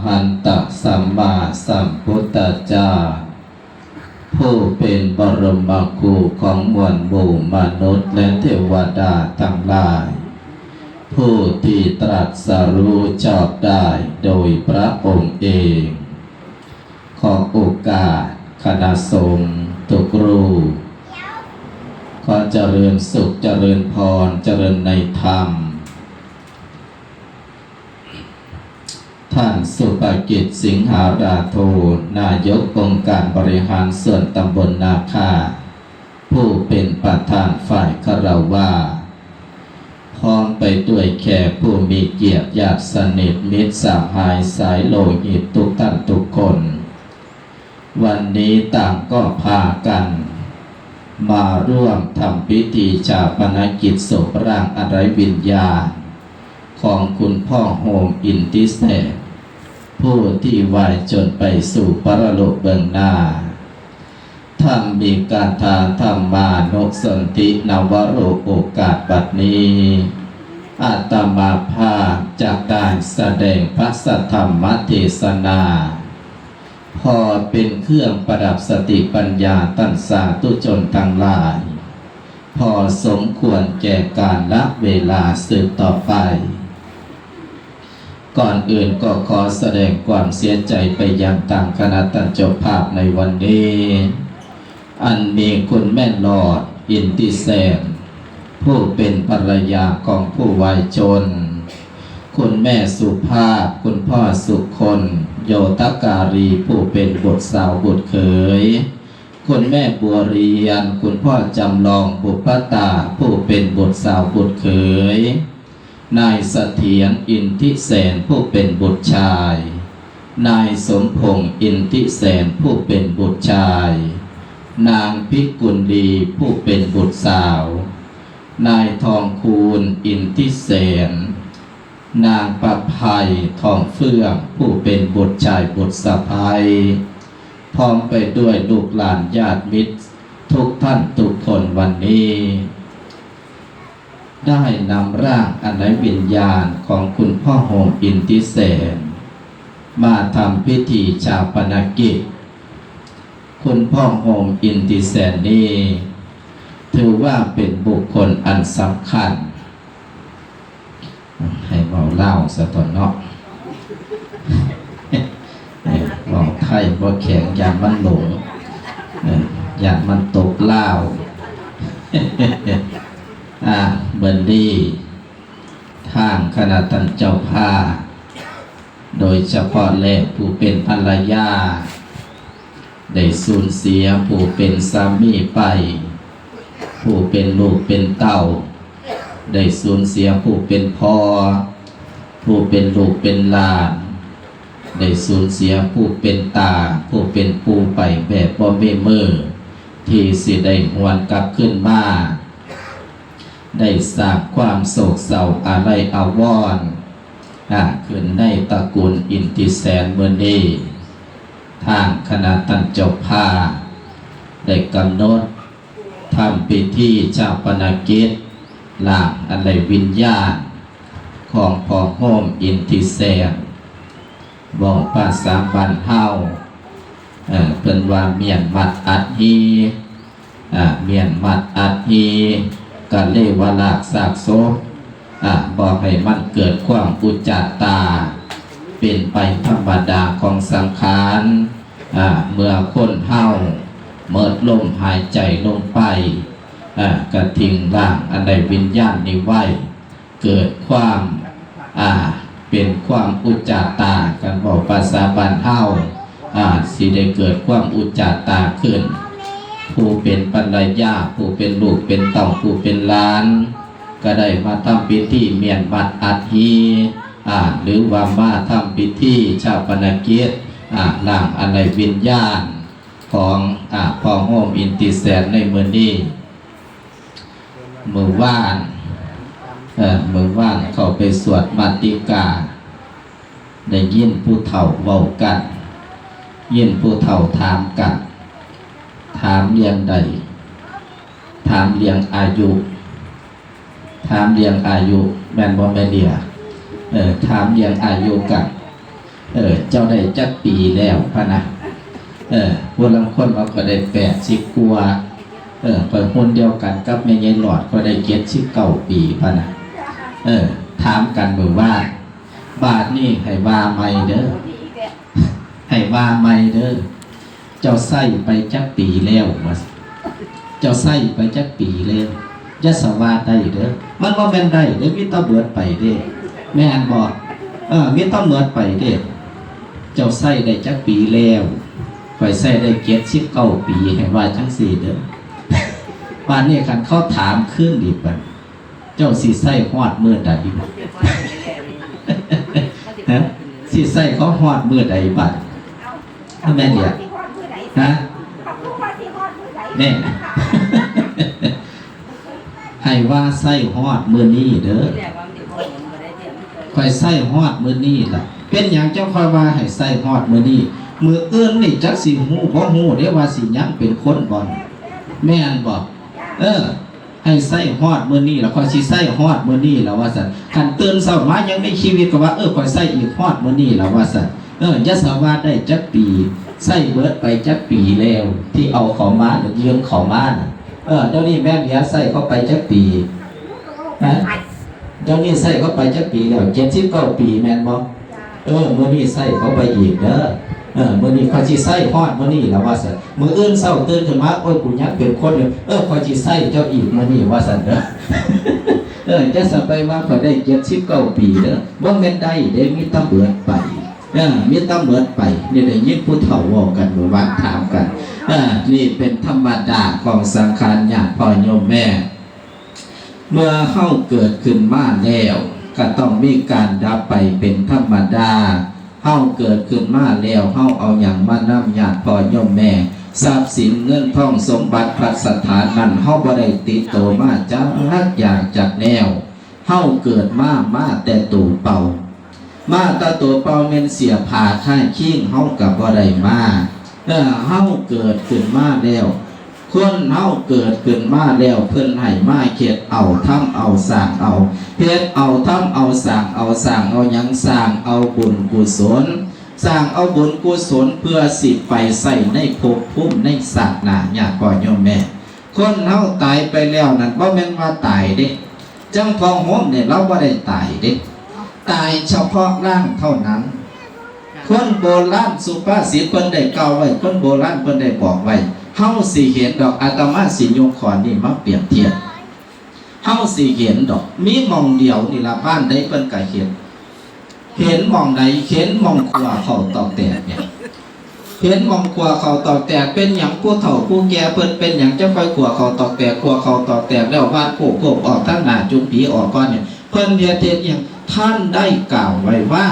หันตสัมมาสัมพุทธเจ้าผู้เป็นบรมครูของมวลหมู่มนุษย์และเทวดาทั้งหลายผู้ที่ตรัสรู้ชอบได้โดยพระองค์เองขอโอกาสคณะสงฆ์ทุกรูปขอเจริญสุขเจริญพรเจริญในธรรมท่านสุภกิจสิงหาราโทนายกองค์การบริหารส่วนตำบลนาคาผู้เป็นประธานฝ่ายคฤหัสถ์พร้อมไปด้วยแขกผู้มีเกียรติญาติสนิทมิตรสหายสายโลหิตทุกท่านทุกคนวันนี้ต่างก็พากันมาร่วมทำพิธีชาปนกิจศพร่างอไรวิญญาณของคุณพ่อโฮมอินทิเศษผู้ที่วายจนไปสู่ปรโลกเบื้องหน้าท่านมีการทาธรรมานุสนธินวโรโอกาสบัดนี้อาตมาภาพจากการแสดงพระสัทธรรมเทศนาพอเป็นเครื่องประดับสติปัญญาตั้นสาธุชนทั้งหลายพอสมควรแก่การละเวลาสืบต่อไปก่อนอื่นก็ขอแสดงความเสียใจไปยังทางคณะท่านเจ้าภาพในวันนี้อันมีคุณแม่หลอดอินทิเศษผู้เป็นภรรยาของผู้วายชนคุณแม่สุภาพคุณพ่อสุคนโยตการีผู้เป็นบุตรสาวบุตรเขยคุณแม่บัวเรียนคุณพ่อจำลองบุพตาผู้เป็นบุตรสาวบุตรเขยนายเสถียรอินทิเสนผู้เป็นบุตรชายนายสมพงษ์อินทิเสนผู้เป็นบุตรชายนางพิกุลดีผู้เป็นบุตรสาวนายทองคูณอินทิเสนนางประภัยทองเฟื่องผู้เป็นบุตรชายบุตรสะใภ้พร้อมไปด้วยลูกหลานญาติมิตรทุกท่านทุกคนวันนี้ได้นำร่างอันไร้วิญญาณของคุณพ่อโฮมอินทิเสนมาทำพิธีชาปนกิจคุณพ่อโฮมอินทิเสนนี้ถือว่าเป็นบุคคลอันสำคัญให้เบาเล่าสะตอนเนาะบอกไทยบ่แข็งยามมันหลงยามมันตกเล่าเบิร์ดี้ทางคณะท่านเจ้าภาพโดยเฉพาะแลผู้เป็นภรรยาได้สูญเสียผู้เป็นสามีไปผู้เป็นลูกเป็นเต้าได้สูญเสียผู้เป็นพ่อผู้เป็นลูกเป็นหลานได้สูญเสียผู้เป็นตาผู้เป็นปู่ไปแบบบ่มีมือที่สิได้หวนกลับขึ้นมาได้สร้างความโศกเศร้าอาลัยอาวรณ์ขึ้นในตระกูลอินทิเสนเมื่อนี้ทางคณะท่านเจ้าภาพได้กำหนดทำพิธีชาปนกิจร่างอันไร้วิญญาณของพ่อโฮมอินทิเสนบอกภาษาบ้านเฮาเป็นว่าเมียนมัดอัดฮีเมียนมัดอัดฮีกะเลวลากสากโซบอกให้มันเกิดความอุจจาตาเป็นไปธรรมดาของสังขารเมื่อคนเฮาเมิดลมหายใจลงไปกระทิ้งร่างอันใดวิญญาณนี้ไว้เกิดความเป็นความอุจจาตากันบอกภาษาบ้านเฮาสิได้เกิดความอุจจาตาขึ้นผู้เป็นภรรยาผู้เป็นลูกเป็นเต่าผู้เป็นหลานก็ได้มาทำพิธีเมียนบัดอัฐิหรือว่ามาทำพิธีชาปนกิจร่างอันใดวิญญาณของพ่อโฮมอินทิเสนในมื้อนี้มื้อวานเข้าไปสวดมาติกาได้ยินผู้เฒ่าเว้ากันยินผู้เฒ่าถามกันถามเรียงใดถามเรียงอายุแม่นบ่แม่เดียถามเรียงอายุกัน เจ้าได้จักปีแล้วพะนะพวกลังคนว่าก็ได้80 กว่าเปิดคนเดียวกันกับแม่ยายหลอดก็ได้79 ปีพะนะถามกันเมื่อว่าบาทนี่ให้ว่าไม่เด้อให้ว่าไม่เด้อเจ้าใส่ไปจักปีแล้ววะเจ้าใส่ไปจักปีแล้วยะสวาได้เด้อมันบ่แม่นได้เด้อมีต้องเบิดไปเด้แม่นบอกมีต้องเบิดไปเด้เจ้าใส่ได้จักปีแล้วข่อยใส่ได้79 ปีให้ว่าจังสี่เด้อบ้านนี้คันเขาถามขึ้นดิบัดเจ้าสิใส่ฮอดมื้อใดฮะสิใส่เขาฮอดมื้อใดบัดแม่นเนี่ยฮะแน่ให้ว่าใส่ฮอดมื้อนี้เด้อค่อยใส่ฮอดมื้อนี้ล่ะเป็นหยังเจ้าค่อยว่าให้ใส่ฮอดมื้อนี้มื้ออื่นนี่จักสิฮู้บ่ฮู้เด้ว่าสิยังเป็นคนบ่แม่นบ่ให้ใส่ฮอดมื้อนี้แล้วค่อยสิใส่ฮอดมื้อนี้แล้วว่าซั่นคันตื่นเช้ามายังมีชีวิตก็ว่าค่อยใส่อีกฮอดมื้อนี้แล้วว่าซั่นยะสาวาได้จักปีใส่เบิดไปจักปีแล้วที่เอาเข้ามาหรือยืมเข้ามาน่ะเดี๋ยวนี้แม่เมียใส่เข้าไปจักปีฮะเดี๋ยวนี้ใส่เข้าไปจักปีแล้ว79 ปีแม่นบ่มื้อนี้ใส่เข้าไปอีกเด้อมื้อนี้ข้อยสิใส่ฮอดมื้อนี้แล้วว่าซั่นมื้ออื่นเช้าตื่นขึ้นมากูอยากเป็นคนอยู่ข้อยสิใส่เจ้าอีกมื้อนี้ว่าซั่นเด้อจะสบายว่าข้อยได้79 ปีเด้อบ่แม่นได้เด้มีตำเบิดไปมีตำเบิดไปนี่ได้ยินผู้เฒ่าเว้ากันเมื่อวานถามกันนี่เป็นธรรมดาของสังขารญาติพ่อโยมแม่เมื่อเฮาเกิดขึ้นมาแล้วก็ต้องมีการดับไปเป็นธรรมดาเฮาเกิดขึ้นมาแล้วเฮาเอาอย่างมานำญาติพ่อโยมแม่ทรัพย์สินเงินทองสมบัติพัสถานนั้นเฮาบ่ได้ติดโตมาจากอย่างจากแนวเฮาเกิดมาแต่ตู่เป่ามาตาตัวเป่าเม่นเสียผ่าค่ายขี้งเฮากับบ่ได้มาเฮาเกิดขึ้นมาแล้วคนเฮาเกิดขึ้นมาแล้วเพิ่นให้มาเฮ็ดเอาทำเอาสร้างเอาเฮ็ดเอาทำเอาสร้างเอาหยังสร้างเอาบุญกุศลสร้างเอาบุญกุศลเพื่อสิไปใส่ในภพภูมิในศาสนาญาติพ่อโยมแม่คนเฮาตายไปแล้วนั่นบ่แม่นว่าตายเด้จังพอโหมเนี่ยเราบ่ได้ตายเด้ตายเฉพาะร่างเท่านั้นคนโบราณสุภาษิตเพิ่นได้กล่าวไว้คนโบราณเพิ่นได้บอกไว้เฮาสิเห็นดอกอาตมาสิยกขอนี่มาเปรียบเทียบเฮาสิเห็นดอกมีหม่องเดียวนี่ล่ะบ้านใดเพิ่นก็เห็นหม่องใดเห็นหม่องครัวเขาตอกแตกเนี่ยเห็นหม่องครัวเขาตอกแตกเป็นหยังผู้เฒ่าผู้แก่เพิ่นเป็นหยังจะค่อยครัวเขาตอกแตกแล้วบ้านโคกออกทั้งหน้าจุ่มผีออกก่อนเนี่ยเพิ่นเฮ็ดหยังท่านได้กล่าวไว้ว่า